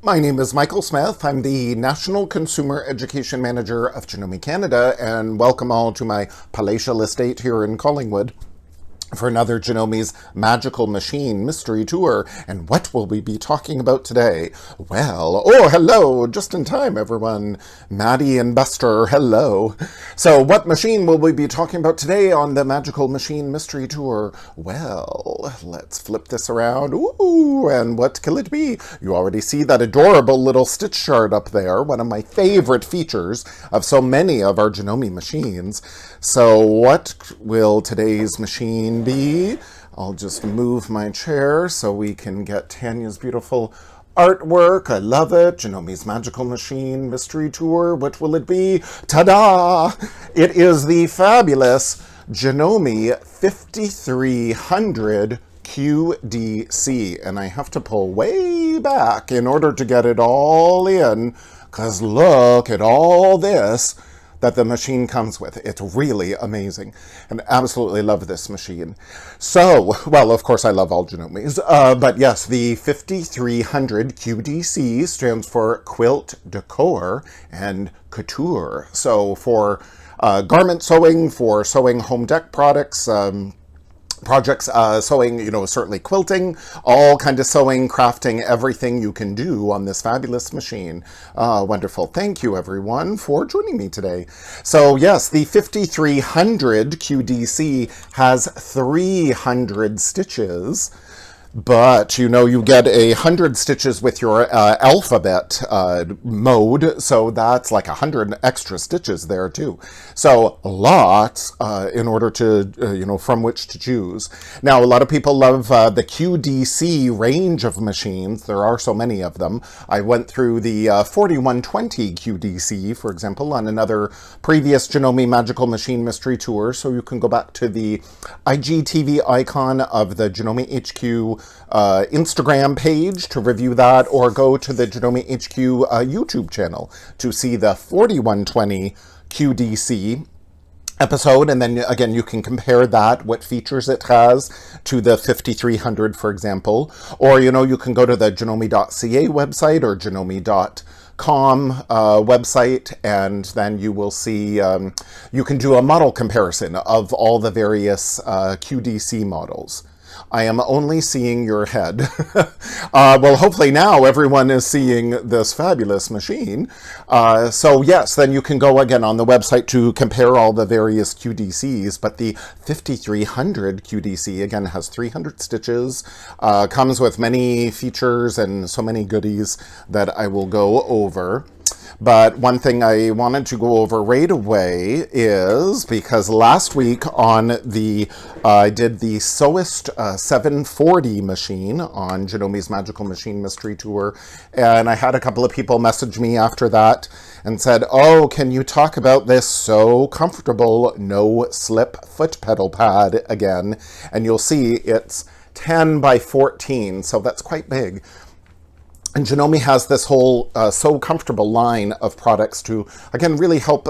My name is Michael Smith. I'm the National Consumer Education Manager of Janome, Canada, and welcome all to my palatial estate here in Collingwood for another Janome's Magical Machine Mystery Tour. And what will we be talking about today? Well, oh, hello, just in time, everyone. Maddie and Buster, hello. So what machine will we be talking about today on the Magical Machine Mystery Tour? Well, let's flip this around. Ooh, and what can it be? You already see that adorable little stitch chart up there, one of my favorite features of so many of our Janome machines. So what will today's machine be? I'll just move my chair so we can get Tanya's beautiful artwork. I love it. Janome's Magical Machine Mystery Tour. What will it be? Ta-da! It is the fabulous Janome 5300 QDC. And I have to pull way back in order to get it all in, because look at all this that the machine comes with. It's really amazing, and absolutely love this machine. So, well, of course I love all Janomes, but yes, the 5300 QDC stands for Quilt, Décor, and Couture. So for garment sewing, for sewing home deck products, projects, sewing, certainly quilting, all kind of sewing, crafting, everything you can do on this fabulous machine. Wonderful. Thank you, everyone, for joining me today. So, yes, the 5300 QDC has 300 stitches. But, you get 100 stitches with your alphabet mode, so that's like 100 extra stitches there too. So lots in order to, from which to choose. Now, a lot of people love the QDC range of machines. There are so many of them. I went through the 4120 QDC, for example, on another previous Janome Magical Machine Mystery Tour, so you can go back to the IGTV icon of the Janome HQ Instagram page to review that, or go to the Janome HQ YouTube channel to see the 4120 QDC episode, and then again you can compare that, what features it has, to the 5300, for example. Or you can go to the janome.ca website or janome.com website, and then you will see you can do a model comparison of all the various QDC models. I am only seeing your head. Well, hopefully now everyone is seeing this fabulous machine. So yes, then you can go again on the website to compare all the various QDCs, but the 5300 QDC, again, has 300 stitches, comes with many features and so many goodies that I will go over. But one thing I wanted to go over right away is, because last week on the I did the Sewist 740 machine on Janome's Magical Machine Mystery Tour, and I had a couple of people message me after that and said, oh, can you talk about this so comfortable no slip foot pedal pad again? And you'll see it's 10 by 14, so that's quite big. And Janome has this whole So Comfortable line of products to, again, really help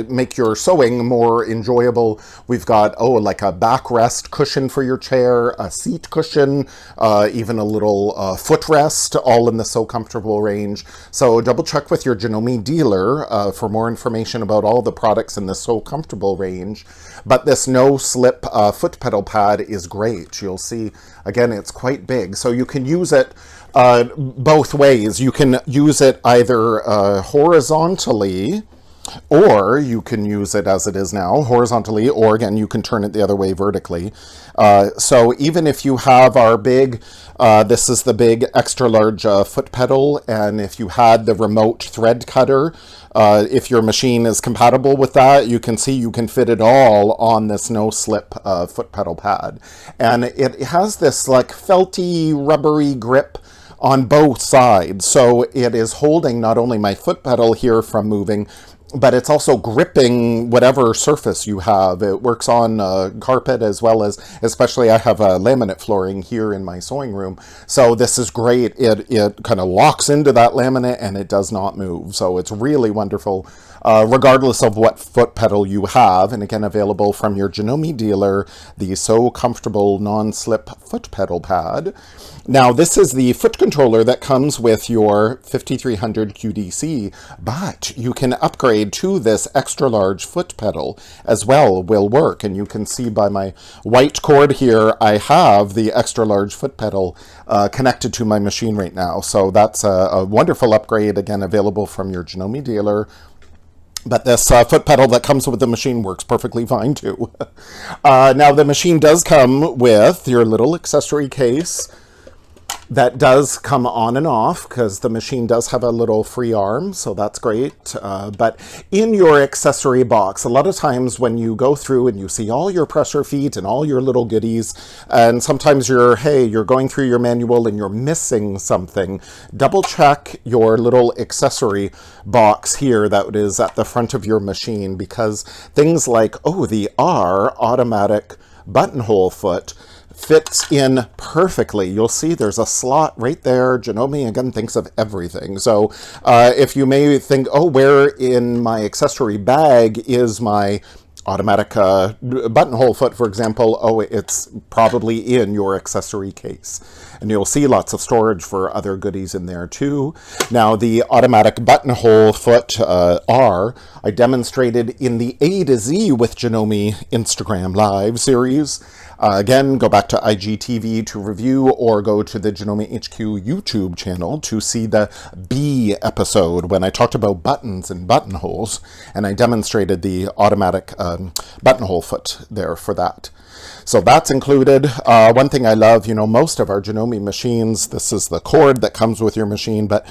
make your sewing more enjoyable. We've got, like a backrest cushion for your chair, a seat cushion, even a little footrest, all in the So Comfortable range. So double check with your Janome dealer for more information about all the products in the So Comfortable range. But this no slip foot pedal pad is great. You'll see, again, it's quite big. So you can use it both ways. You can use it either horizontally, or you can use it as it is now, horizontally, or again, you can turn it the other way vertically. So even if you have our big, this is the big extra large foot pedal, and if you had the remote thread cutter, if your machine is compatible with that, you can see you can fit it all on this no slip foot pedal pad. And it has this like felty, rubbery grip on both sides. So it is holding not only my foot pedal here from moving, but it's also gripping whatever surface you have. It works on carpet as well as, especially I have a laminate flooring here in my sewing room. So this is great. It kind of locks into that laminate and it does not move. So it's really wonderful, regardless of what foot pedal you have. And again, available from your Janome dealer, the So Comfortable Non-Slip Foot Pedal Pad. Now, this is the foot controller that comes with your 5300 QDC, but you can upgrade to this extra large foot pedal as well, will work. And you can see by my white cord here, I have the extra large foot pedal connected to my machine right now. So that's a wonderful upgrade, again, available from your Janome dealer. But this foot pedal that comes with the machine works perfectly fine too. Now, the machine does come with your little accessory case that does come on and off, because the machine does have a little free arm, so that's great. But in your accessory box, a lot of times when you go through and you see all your pressure feet and all your little goodies, and sometimes you're going through your manual and you're missing something, double check your little accessory box here that is at the front of your machine, because things like, the R automatic buttonhole foot fits in perfectly. You'll see there's a slot right there. Janome, again, thinks of everything. So if you may think, where in my accessory bag is my automatic buttonhole foot, for example, it's probably in your accessory case. And you'll see lots of storage for other goodies in there too. Now, the automatic buttonhole foot R, I demonstrated in the A to Z with Janome Instagram Live series. Again, go back to IGTV to review, or go to the Janome HQ YouTube channel to see the B episode when I talked about buttons and buttonholes, and I demonstrated the automatic buttonhole foot there for that. So that's included. One thing I love, most of our Janome machines, this is the cord that comes with your machine, but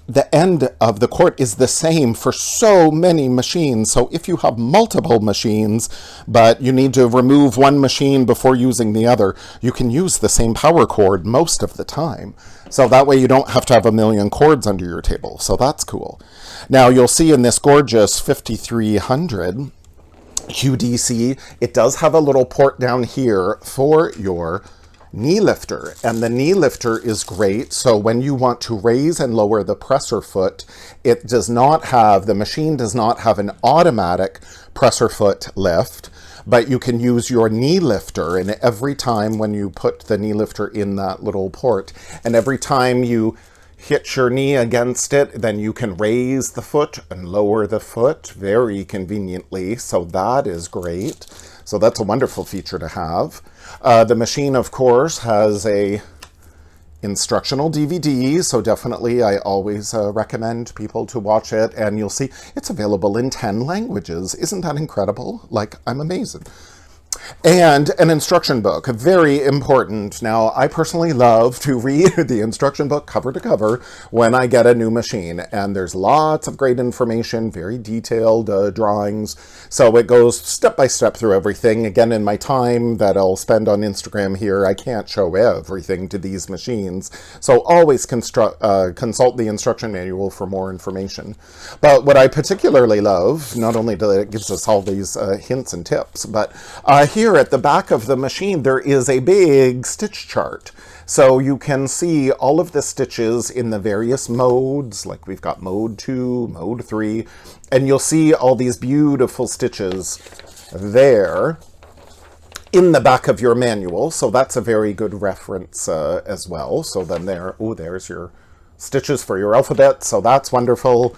the end of the cord is the same for so many machines. So if you have multiple machines, but you need to remove one machine before using the other, you can use the same power cord most of the time. So that way you don't have to have a million cords under your table. So that's cool. Now, you'll see in this gorgeous 5300 QDC, it does have a little port down here for your knee lifter, and the knee lifter is great. So when you want to raise and lower the presser foot, it does not have, the machine does not have an automatic presser foot lift, but you can use your knee lifter, and every time when you put the knee lifter in that little port, and every time you hit your knee against it, then you can raise the foot and lower the foot very conveniently. So that is great. So that's a wonderful feature to have. The machine, of course, has a instructional DVD, so definitely I always recommend people to watch it, and you'll see it's available in 10 languages. Isn't that incredible? Like, I'm amazing. And an instruction book, very important. Now, I personally love to read the instruction book cover to cover when I get a new machine, and there's lots of great information, very detailed drawings. So it goes step by step through everything. Again, in my time that I'll spend on Instagram here, I can't show everything to these machines. So always consult the instruction manual for more information. But what I particularly love, not only that it gives us all these hints and tips, but here at the back of the machine, there is a big stitch chart. So you can see all of the stitches in the various modes, like we've got mode 2, mode 3, and you'll see all these beautiful stitches there in the back of your manual. So that's a very good reference as well. So then there's your stitches for your alphabet. So that's wonderful.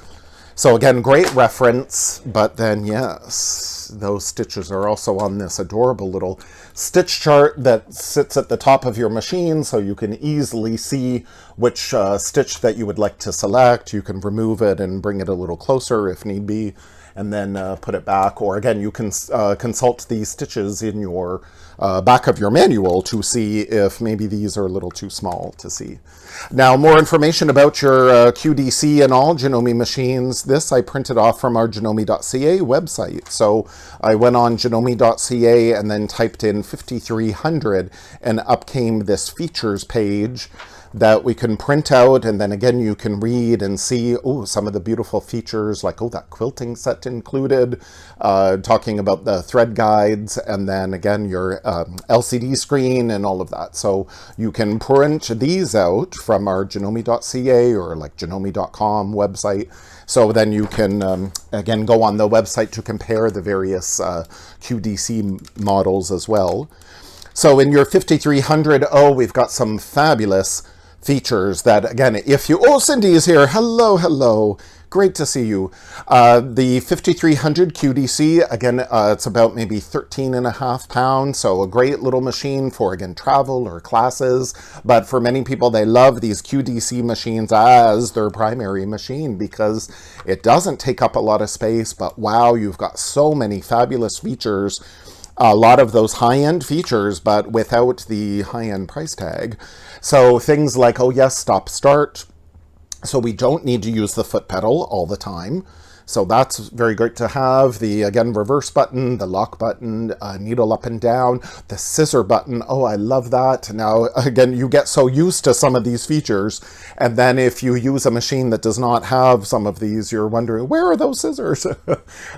So again, great reference, but then yes, those stitches are also on this adorable little stitch chart that sits at the top of your machine, so you can easily see which stitch that you would like to select. You can remove it and bring it a little closer if need be, and then put it back. Or again, you can consult these stitches in your back of your manual to see if maybe these are a little too small to see. Now, more information about your QDC and all Janome machines. This I printed off from our Janome.ca website. So I went on Janome.ca and then typed in 5300, and up came this features page that we can print out, and then again you can read and see, oh, some of the beautiful features, like, oh, that quilting set included, talking about the thread guides, and then again your LCD screen and all of that. So you can print these out from our janome.ca or like janome.com website. So then you can, again, go on the website to compare the various QDC models as well. So in your 5300, oh, we've got some fabulous features that, again, if you... Oh, Cindy is here. Hello, hello. Great to see you. The 5300 QDC, again, it's about maybe 13.5 pounds, so a great little machine for, again, travel or classes. But for many people, they love these QDC machines as their primary machine because it doesn't take up a lot of space, but wow, you've got so many fabulous features. A lot of those high-end features, but without the high-end price tag. So things like, oh yes, stop start. So we don't need to use the foot pedal all the time. So that's very great to have. The, again, reverse button, the lock button, needle up and down, the scissor button. Oh, I love that. Now, again, you get so used to some of these features. And then if you use a machine that does not have some of these, you're wondering, where are those scissors?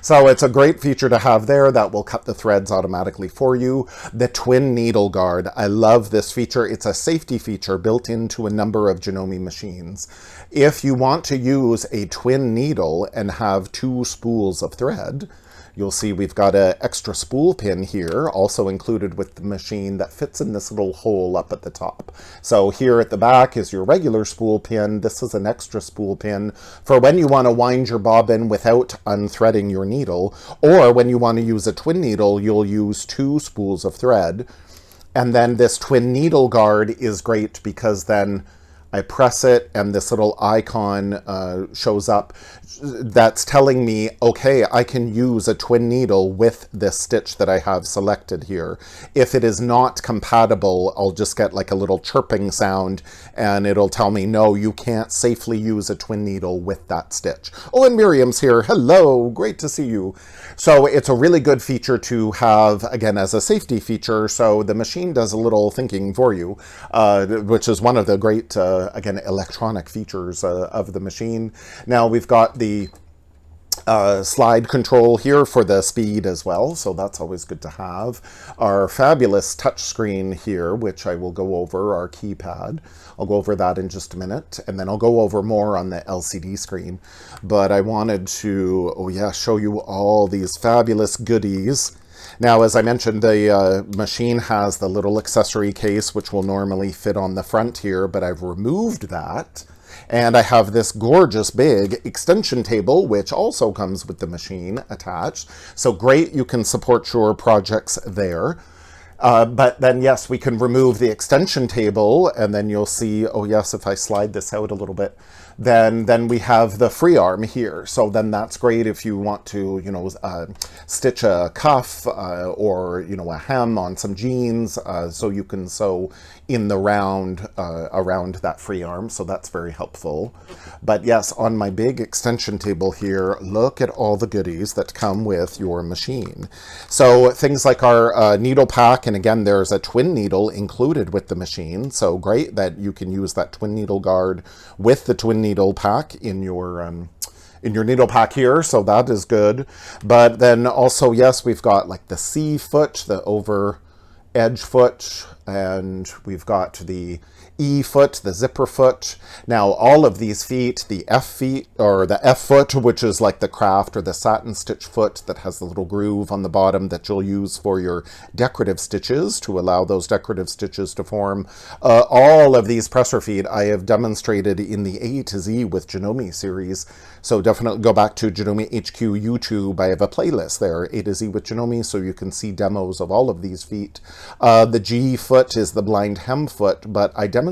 So it's a great feature to have there that will cut the threads automatically for you. The twin needle guard. I love this feature. It's a safety feature built into a number of Janome machines. If you want to use a twin needle and have 2 spools of thread, you'll see we've got an extra spool pin here, also included with the machine, that fits in this little hole up at the top. So here at the back is your regular spool pin. This is an extra spool pin for when you want to wind your bobbin without unthreading your needle, or when you want to use a twin needle, you'll use 2 spools of thread. And then this twin needle guard is great because then I press it and this little icon shows up that's telling me, okay, I can use a twin needle with this stitch that I have selected here. If it is not compatible, I'll just get like a little chirping sound and it'll tell me, no, you can't safely use a twin needle with that stitch. Oh, and Miriam's here. Hello, great to see you. So it's a really good feature to have, again, as a safety feature. So the machine does a little thinking for you, which is one of the great, again, electronic features of the machine. Now we've got the slide control here for the speed as well, so that's always good to have. Our fabulous touch screen here, which I will go over, our keypad. I'll go over that in just a minute, and then I'll go over more on the LCD screen. But I wanted to, oh yeah, show you all these fabulous goodies. Now, as I mentioned, the machine has the little accessory case, which will normally fit on the front here, but I've removed that. And I have this gorgeous big extension table, which also comes with the machine attached. So great, you can support your projects there. But then, yes, we can remove the extension table, and then you'll see, oh yes, if I slide this out a little bit, then we have the free arm here. So then that's great if you want to, you know, stitch a cuff or, you know, a hem on some jeans, so you can sew in the round around that free arm. So that's very helpful. But yes, on my big extension table here, look at all the goodies that come with your machine. So things like our needle pack, and again, there's a twin needle included with the machine. So great that you can use that twin needle guard with the twin needle pack in your needle pack here, so that is good. But then also, yes, we've got like the C foot, the over edge foot, and we've got the E foot, the zipper foot. Now all of these feet, the F feet, or the F foot, which is like the craft or the satin stitch foot that has the little groove on the bottom that you'll use for your decorative stitches to allow those decorative stitches to form. All of these presser feet I have demonstrated in the A to Z with Janome series. So definitely go back to Janome HQ YouTube. I have a playlist there, A to Z with Janome, so you can see demos of all of these feet. The G foot is the blind hem foot, but I demonstrated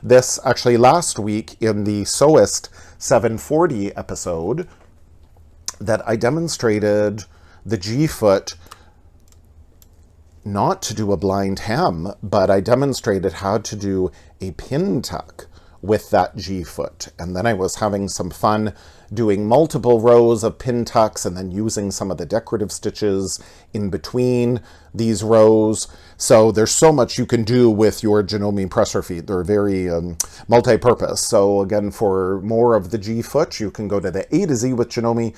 this actually last week in the Sewist 740 episode, that I demonstrated the G foot not to do a blind hem, but I demonstrated how to do a pin tuck with that G foot. And then I was having some fun doing multiple rows of pin tucks and then using some of the decorative stitches in between these rows. So there's so much you can do with your Janome presser feet. They're very multi-purpose. So again, for more of the G foot, you can go to the A to Z with Janome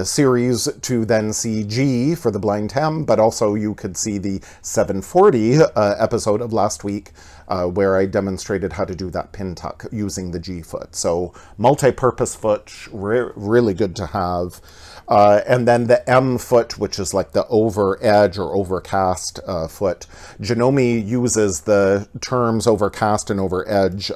series to then see G for the blind hem, but also you could see the 740 episode of last week where I demonstrated how to do that pin tuck using the G foot. So multi-purpose foot, really good to have. And then the M foot, which is like the over edge or overcast foot. Janome uses the terms overcast and over edge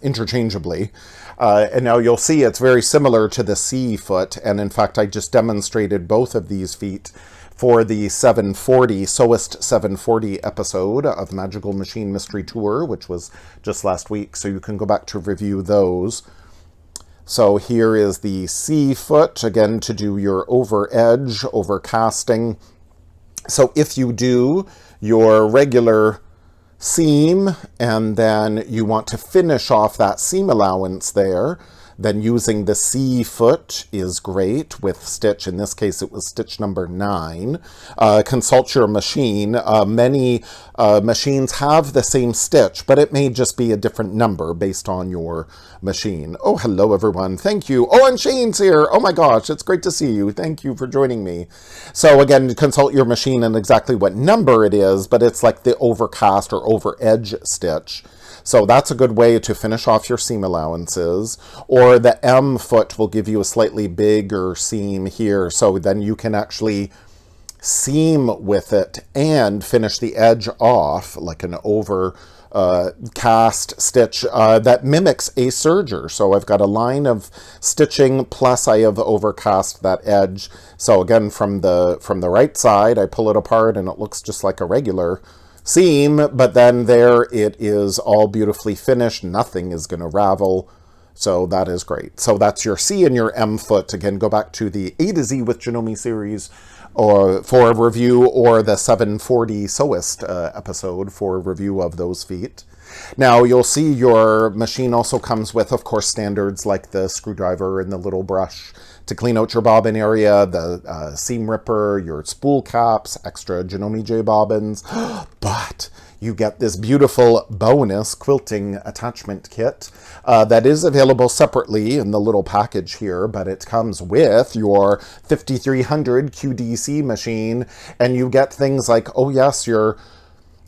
interchangeably. And now you'll see it's very similar to the C foot. And in fact, I just demonstrated both of these feet for the 740, Sewist 740 episode of Magical Machine Mystery Tour, which was just last week. So you can go back to review those. So here is the C foot, again, to do your over edge, over casting. So if you do your regular seam and then you want to finish off that seam allowance there, then using the C foot is great with stitch. In this case, it was stitch number 9. Consult your machine. Many machines have the same stitch, but it may just be a different number based on your machine. Oh, hello, everyone. Thank you. Oh, and Shane's here. Oh, my gosh. It's great to see you. Thank you for joining me. So, again, consult your machine and exactly what number it is, but it's like the overcast or over edge stitch. So that's a good way to finish off your seam allowances. Or the M foot will give you a slightly bigger seam here. So then you can actually seam with it and finish the edge off like an over cast stitch that mimics a serger. So I've got a line of stitching plus I have overcast that edge. So again, from the right side, I pull it apart and it looks just like a regular seam, but then there it is all beautifully finished. Nothing is going to ravel. So that is great. So that's your C and your M foot. Again, go back to the A to Z with Janome series or for a review, or the 740 Sewist episode for a review of those feet. Now you'll see your machine also comes with, of course, standards like the screwdriver and the little brush to clean out your bobbin area, the seam ripper, your spool caps, extra Janome J bobbins, but you get this beautiful bonus quilting attachment kit that is available separately in the little package here, but it comes with your 5300 QDC machine, and you get things like, oh yes, your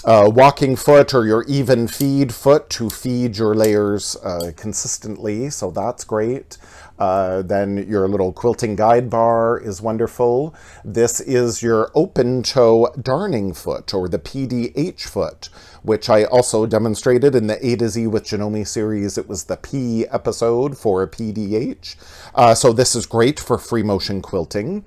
walking foot or your even feed foot to feed your layers consistently, so that's great. Then your little quilting guide bar is wonderful. This is your open toe darning foot, or the PDH foot, which I also demonstrated in the A to Z with Janome series. It was the P episode for PDH. So this is great for free motion quilting.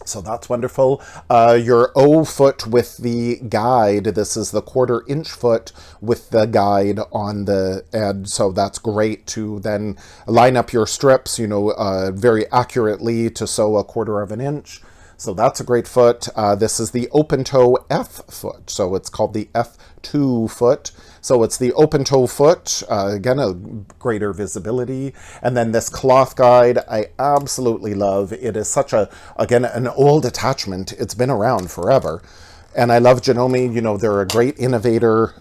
So that's wonderful. Your O foot with the guide. This is the 1/4 inch foot with the guide on the edge. So that's great to then line up your strips, you know, very accurately to sew 1/4 inch. So that's a great foot. This is the open toe F foot. So it's called the F2 foot. So it's the open toe foot, again, a greater visibility. And then this cloth guide, I absolutely love. It is such a, again, an old attachment. It's been around forever. And I love Janome. You know, they're a great innovator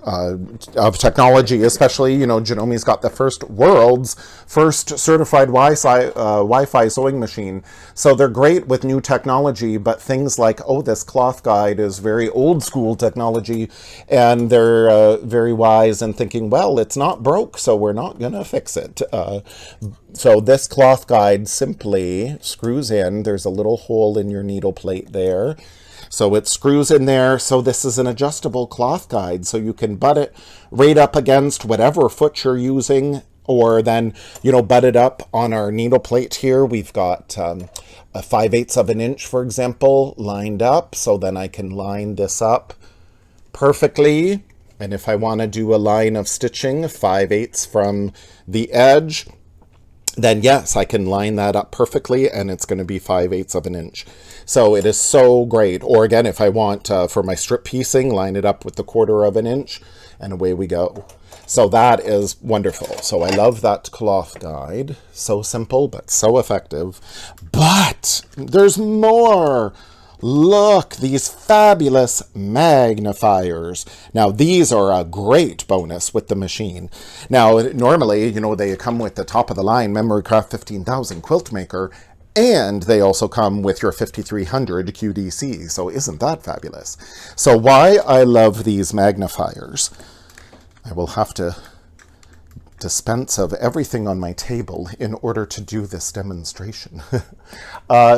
of technology, especially, you know, Janome's got the world's first certified Wi-Fi sewing machine. So they're great with new technology, but things like, oh, this cloth guide is very old school technology, and they're very wise in thinking, well, it's not broke, so we're not going to fix it. So this cloth guide simply screws in. There's a little hole in your needle plate there. So it screws in there. So this is an adjustable cloth guide. So you can butt it right up against whatever foot you're using, or then, you know, butt it up on our needle plate here. We've got a 5/8 inch, for example, lined up. So then I can line this up perfectly. And if I want to do a line of stitching 5/8 from the edge, then yes, I can line that up perfectly, and it's going to be 5/8 inch. So it is so great. Or again, if I want for my strip piecing, line it up with the 1/4 inch, and away we go. So that is wonderful. So I love that cloth guide. So simple, but so effective. But there's more. Look, these fabulous magnifiers. Now, these are a great bonus with the machine. Now, normally, you know, they come with the top of the line MemoryCraft 15,000 quilt maker, and they also come with your 5300 QDC. So isn't that fabulous? So why I love these magnifiers, I will have to dispense of everything on my table in order to do this demonstration.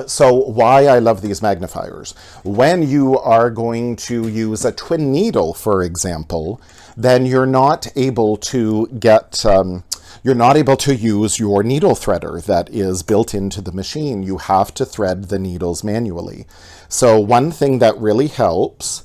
So why I love these magnifiers. When you are going to use a twin needle, for example, then you're not able to get, you're not able to use your needle threader that is built into the machine. You have to thread the needles manually. So one thing that really helps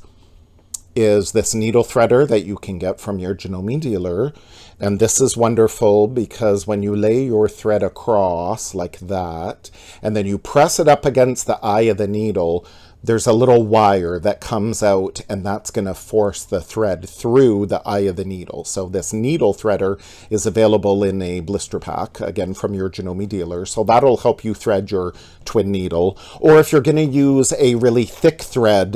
is this needle threader that you can get from your Janome dealer. And this is wonderful because when you lay your thread across like that, and then you press it up against the eye of the needle, there's a little wire that comes out, and that's going to force the thread through the eye of the needle. So this needle threader is available in a blister pack, again, from your Janome dealer. So that'll help you thread your twin needle. Or if you're going to use a really thick thread,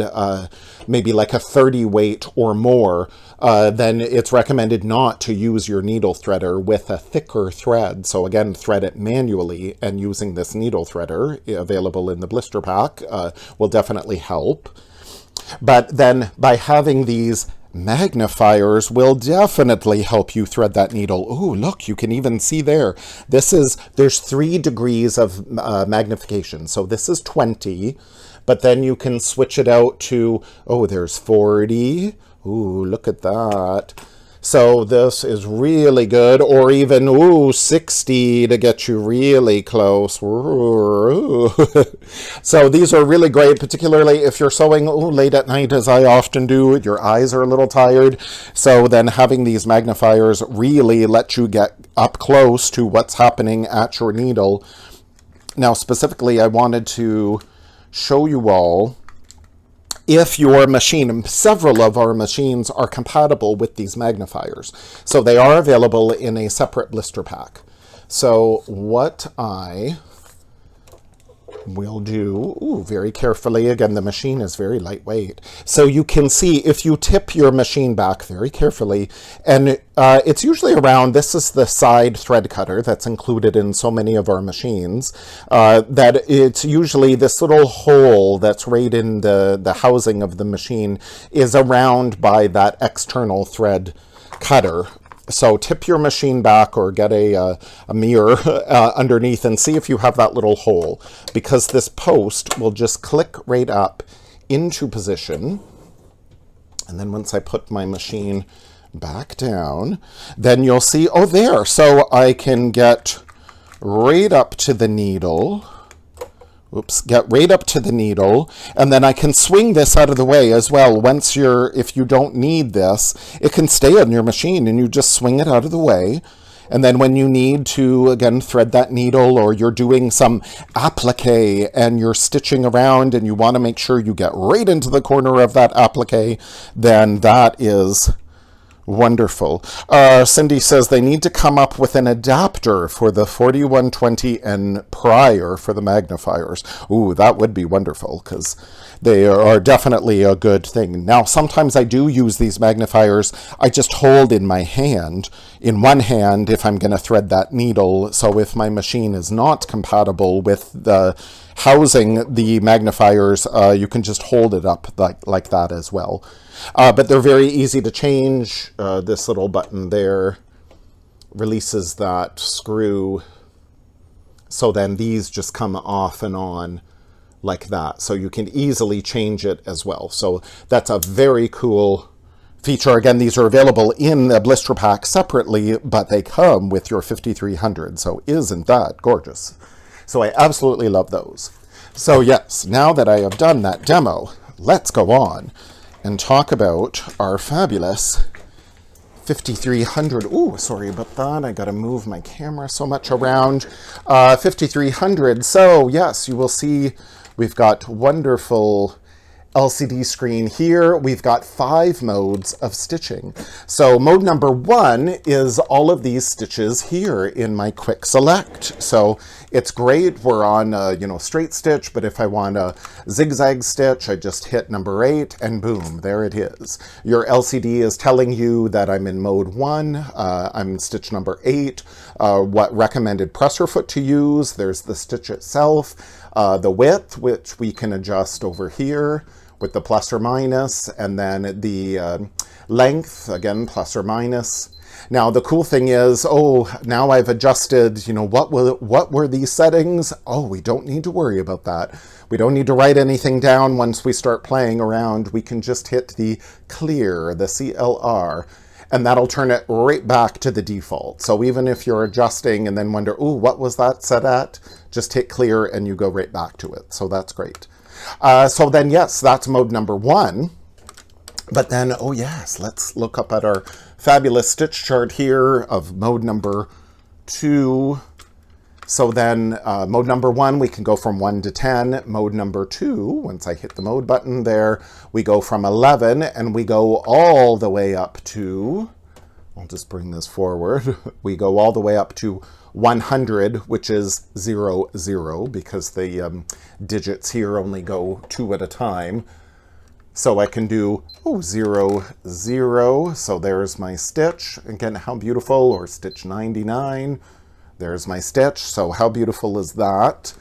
maybe like a 30 weight or more, then it's recommended not to use your needle threader with a thicker thread. So again, thread it manually, and using this needle threader available in the blister pack will definitely help. But then by having these magnifiers will definitely help you thread that needle. Oh, look, you can even see there. There's 3 degrees of magnification. So this is 20, but then you can switch it out to, oh, there's 40. Ooh, look at that. So this is really good, or even, ooh, 60 to get you really close. So these are really great, particularly if you're sewing late at night, as I often do. Your eyes are a little tired. So then having these magnifiers really let you get up close to what's happening at your needle. Now, specifically, I wanted to show you all if your machine, several of our machines are compatible with these magnifiers. So they are available in a separate blister pack. So what I will do, very carefully, again, the machine is very lightweight. So you can see if you tip your machine back very carefully, and it's usually around, this is the side thread cutter that's included in so many of our machines, that it's usually this little hole that's right in the housing of the machine is around by that external thread cutter. So tip your machine back or get a mirror underneath and see if you have that little hole, because this post will just click right up into position. And then once I put my machine back down, then you'll see, oh, there. So I can get right up to the needle. Oops, get right up to the needle, and then I can swing this out of the way as well. If you don't need this, it can stay on your machine, and you just swing it out of the way. And then when you need to, again, thread that needle, or you're doing some applique and you're stitching around and you want to make sure you get right into the corner of that applique, then that is wonderful. Cindy says they need to come up with an adapter for the 4120 and prior for the magnifiers. Ooh, that would be wonderful, because they are definitely a good thing. Now, sometimes I do use these magnifiers. I just hold in my hand, in one hand, if I'm going to thread that needle. So if my machine is not compatible with the housing the magnifiers, you can just hold it up like that as well. But they're very easy to change. This little button there releases that screw. So then these just come off and on like that. So you can easily change it as well. So that's a very cool feature. Again, these are available in the blister pack separately, but they come with your 5300. So isn't that gorgeous? So I absolutely love those. So yes, now that I have done that demo, let's go on and talk about our fabulous 5300. Ooh, sorry about that. I got to move my camera so much around. 5300. So yes, you will see we've got wonderful LCD screen here, we've got 5 modes of stitching. So mode number 1 is all of these stitches here in my quick select. So it's great. We're on a, straight stitch, but if I want a zigzag stitch, I just hit number 8 and boom, there it is. Your LCD is telling you that I'm in mode 1. I'm in stitch number 8. What recommended presser foot to use. There's the stitch itself, the width, which we can adjust over here with the plus or minus, and then the length, again, plus or minus. Now, the cool thing is, now I've adjusted, what were these settings? We don't need to worry about that. We don't need to write anything down once we start playing around. We can just hit the clear, the CLR, and that'll turn it right back to the default. So even if you're adjusting and then wonder, what was that set at? Just hit clear and you go right back to it. So that's great. So then, yes, that's mode number 1. But then, yes, let's look up at our fabulous stitch chart here of mode number 2. So then mode number 1, we can go from 1 to 10. Mode number 2, once I hit the mode button there, we go from 11 and we go all the way up to, I'll just bring this forward. We go all the way up to 100, which is 0, 0, because the digits here only go 2 at a time. So I can do 0, 0. So there's my stitch. Again, how beautiful, or stitch 99. There's my stitch. So how beautiful is that?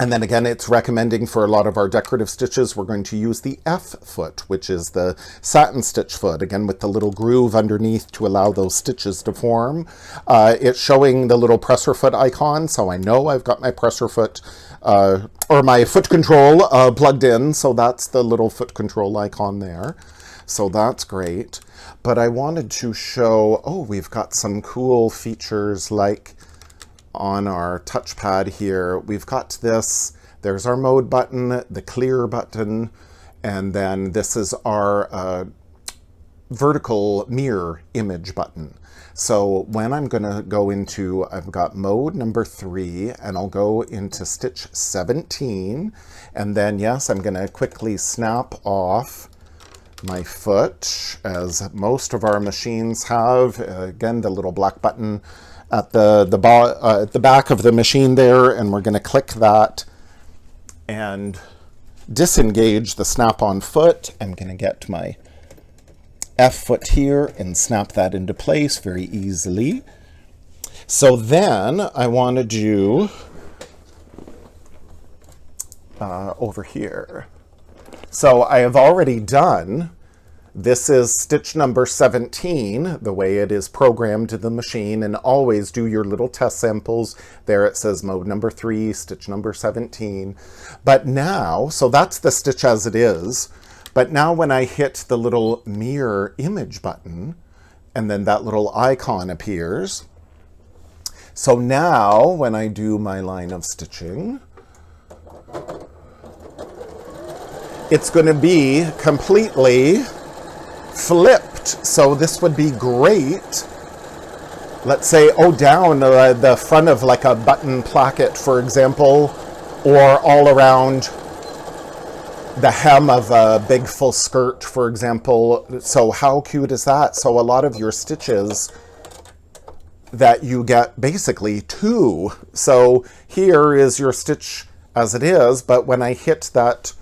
And then again, it's recommending for a lot of our decorative stitches, we're going to use the F foot, which is the satin stitch foot, again, with the little groove underneath to allow those stitches to form. It's showing the little presser foot icon, so I know I've got my presser foot, or my foot control plugged in, so that's the little foot control icon there. So that's great. But I wanted to show, we've got some cool features like on our touchpad here. We've got this, there's our mode button, the clear button, and then this is our vertical mirror image button. So when I'm gonna go into, I've got mode number 3, and I'll go into stitch 17, and then yes, I'm gonna quickly snap off my foot, as most of our machines have. Again, the little black button at the back of the machine there, and we're going to click that and disengage the snap-on foot. I'm going to get my F foot here and snap that into place very easily. So then I want to do over here. So I have already done, this is stitch number 17, the way it is programmed to the machine, and always do your little test samples. There it says mode number 3, stitch number 17. But now, so that's the stitch as it is, but now when I hit the little mirror image button, and then that little icon appears. So now when I do my line of stitching, it's going to be completely flipped. So this would be great. Let's say, down the front of like a button placket, for example, or all around the hem of a big full skirt, for example. So how cute is that? So a lot of your stitches that you get basically 2. So here is your stitch as it is, but when I hit that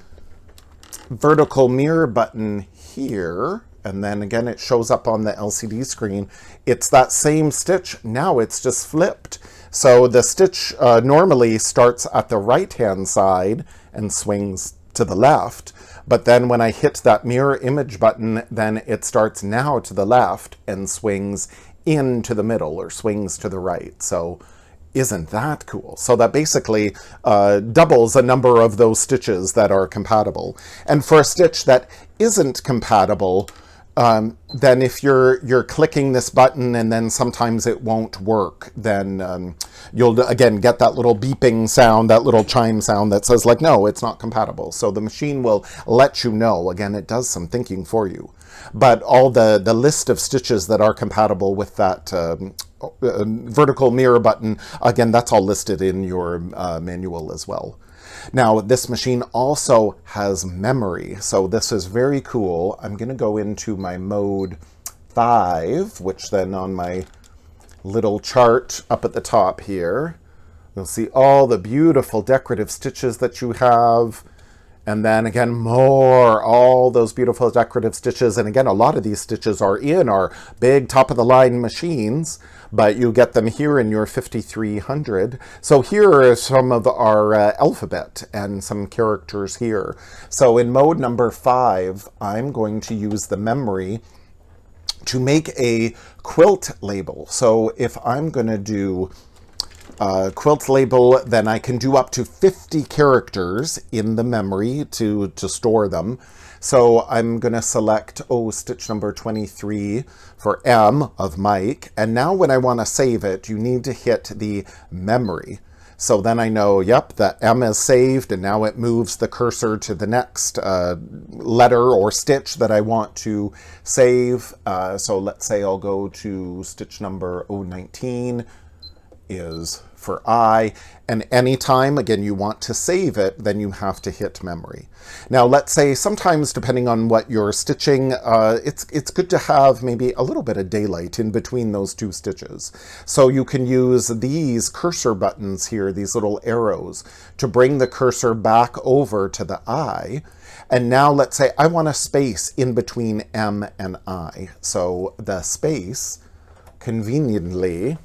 vertical mirror button here, and then again it shows up on the LCD screen, it's that same stitch. Now it's just flipped. So the stitch normally starts at the right hand side and swings to the left, but then when I hit that mirror image button, then it starts now to the left and swings into the middle, or swings to the right. So isn't that cool? So that basically doubles a number of those stitches that are compatible. And for a stitch that isn't compatible, then if you're clicking this button and then sometimes it won't work, then you'll again get that little beeping sound, that little chime sound that says like, no, it's not compatible. So the machine will let you know. Again, it does some thinking for you. But all the list of stitches that are compatible with that vertical mirror button, again, that's all listed in your manual as well. Now, this machine also has memory, so this is very cool. I'm going to go into my mode 5, which then on my little chart up at the top here, you'll see all the beautiful decorative stitches that you have. And then again, all those beautiful decorative stitches. And again, a lot of these stitches are in our big top-of-the-line machines, but you get them here in your 5300. So here are some of our alphabet and some characters here. So in mode number 5, I'm going to use the memory to make a quilt label. So if I'm going to do quilt label, then I can do up to 50 characters in the memory to store them. So I'm going to select, stitch number 23 for M of Mike. And now when I want to save it, you need to hit the memory. So then I know, yep, that M is saved, and now it moves the cursor to the next letter or stitch that I want to save. So let's say I'll go to stitch number 19 is for I, and anytime, again, you want to save it, then you have to hit memory. Now, let's say sometimes, depending on what you're stitching, it's good to have maybe a little bit of daylight in between those two stitches. So you can use these cursor buttons here, these little arrows, to bring the cursor back over to the I. And now let's say I want a space in between M and I. So the space, conveniently,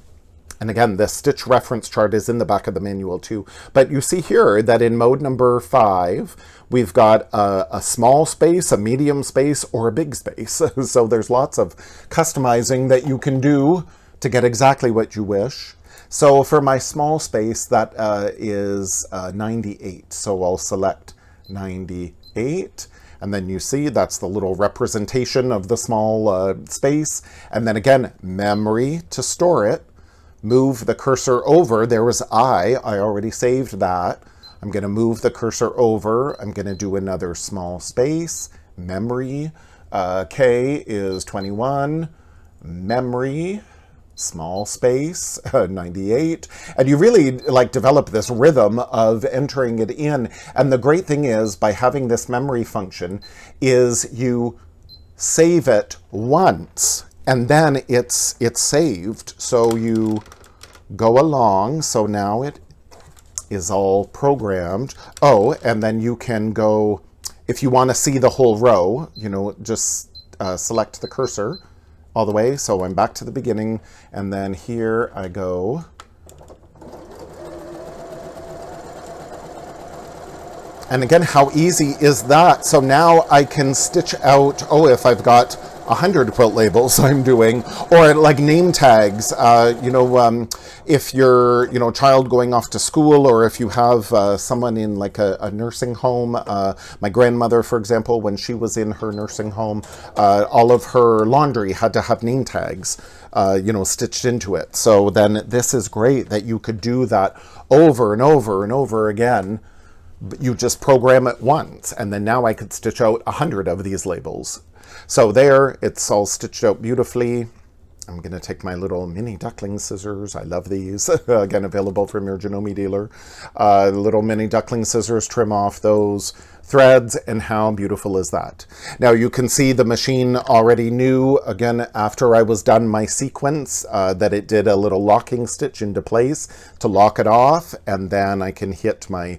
and again, the stitch reference chart is in the back of the manual too. But you see here that in mode number 5, we've got a small space, a medium space, or a big space. So there's lots of customizing that you can do to get exactly what you wish. So for my small space, that is 98. So I'll select 98. And then you see that's the little representation of the small space. And then again, memory to store it. Move the cursor over. There was I already saved that. I'm going to move the cursor over. I'm going to do another small space. Memory. K is 21. Memory. Small space. 98. And you really develop this rhythm of entering it in. And the great thing is, by having this memory function, is you save it once. And then it's saved, so you go along. So now it is all programmed. And then you can go, if you want to see the whole row, just select the cursor all the way. So I'm back to the beginning, and then here I go. And again, how easy is that? So now I can stitch out, if I've got 100 quilt labels I'm doing, or like name tags, if you're, child going off to school, or if you have someone in like a nursing home. My grandmother, for example, when she was in her nursing home, all of her laundry had to have name tags, stitched into it. So then this is great that you could do that over and over and over again. You just program it once, and then now I could stitch out 100 of these labels. So there, it's all stitched out beautifully. I'm going to take my little mini duckling scissors. I love these. Again, available from your Janome dealer. Little mini duckling scissors, trim off those threads, and how beautiful is that? Now you can see the machine already knew, again, after I was done my sequence, that it did a little locking stitch into place to lock it off, and then I can hit my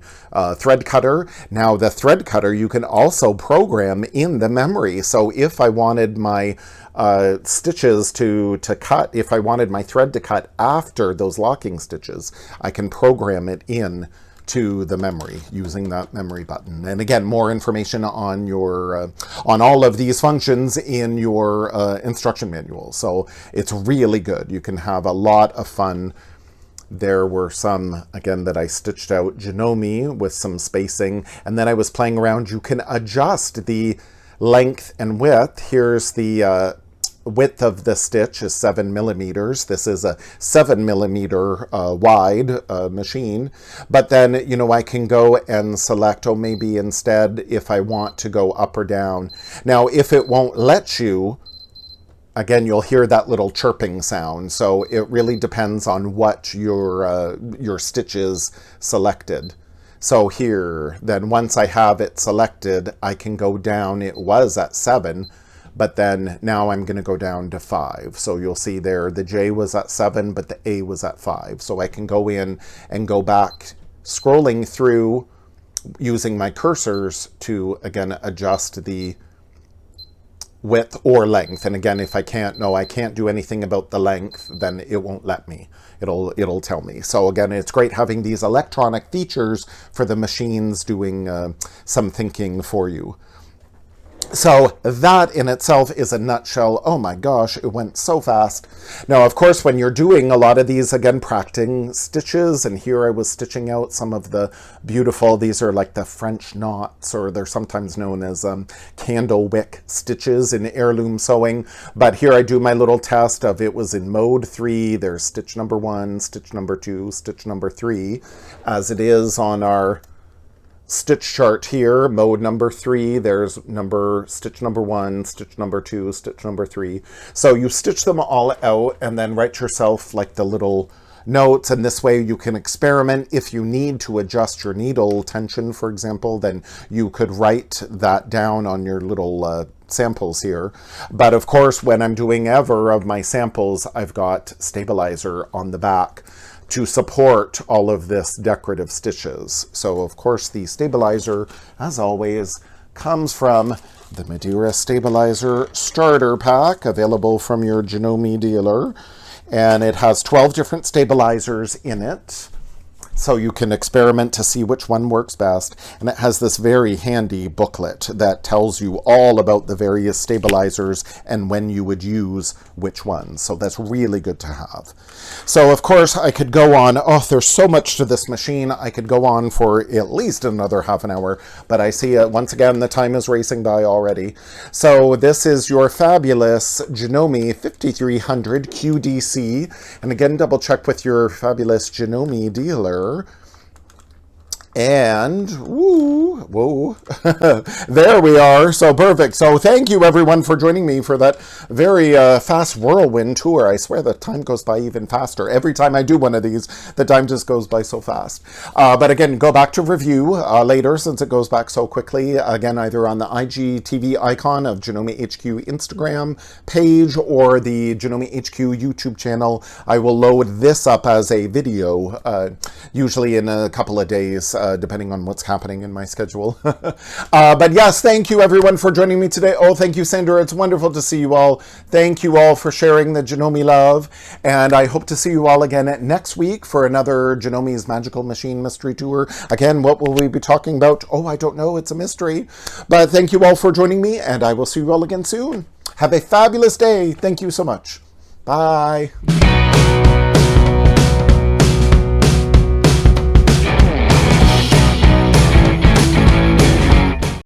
thread cutter. Now the thread cutter you can also program in the memory. So if I wanted my stitches to cut, if I wanted my thread to cut after those locking stitches, I can program it in to the memory using that memory button. And again, more information on your on all of these functions in your instruction manual. So it's really good. You can have a lot of fun. There were some, again, that I stitched out Janome with some spacing, and then I was playing around. You can adjust the length and width. Here's the width of the stitch is 7 millimeters. This is a 7 millimeter wide machine. But then, I can go and select, maybe instead if I want to go up or down. Now, if it won't let you, again, you'll hear that little chirping sound. So it really depends on what your stitch is selected. So here, then once I have it selected, I can go down. It was at 7, but then now I'm going to go down to 5. So you'll see there the J was at 7, but the A was at 5. So I can go in and go back, scrolling through using my cursors to, again, adjust the width or length. And again, if I can't do anything about the length, then it won't let me. It'll tell me. So again, it's great having these electronic features for the machines doing some thinking for you. So that in itself is a nutshell. Oh my gosh, it went so fast. Now, of course, when you're doing a lot of these, again, practicing stitches, and here I was stitching out some of the beautiful, these are like the French knots, or they're sometimes known as candle wick stitches in heirloom sewing. But here I do my little test of it was in mode 3. There's stitch number 1, stitch number 2, stitch number 3, as it is on our stitch chart here, mode number 3, there's stitch number 1, stitch number 2, stitch number 3. So you stitch them all out and then write yourself like the little notes, and this way you can experiment. If you need to adjust your needle tension, for example, then you could write that down on your little samples here. But of course, when I'm doing ever of my samples, I've got stabilizer on the back to support all of this decorative stitches. So of course the stabilizer, as always, comes from the Madeira Stabilizer Starter Pack, available from your Janome dealer. And it has 12 different stabilizers in it, so you can experiment to see which one works best. And it has this very handy booklet that tells you all about the various stabilizers and when you would use which ones. So that's really good to have. So of course I could go on. Oh, there's so much to this machine. I could go on for at least another half an hour, but I see once again the time is racing by already. So this is your fabulous Janome 5300 QDC. And again, double check with your fabulous Janome dealer. And whoa, there we are. So perfect. So thank you everyone for joining me for that very fast whirlwind tour. I swear the time goes by even faster. Every time I do one of these, the time just goes by so fast. But again, go back to review later, since it goes back so quickly. Again, either on the IGTV icon of Janome HQ Instagram page or the Janome HQ YouTube channel. I will load this up as a video, usually in a couple of days, depending on what's happening in my schedule. But yes, thank you everyone for joining me today. Oh, thank you, Sandra. It's wonderful to see you all. Thank you all for sharing the Janome love. And I hope to see you all again next week for another Janome's Magical Machine Mystery Tour. Again, what will we be talking about? Oh, I don't know. It's a mystery. But thank you all for joining me, and I will see you all again soon. Have a fabulous day. Thank you so much. Bye.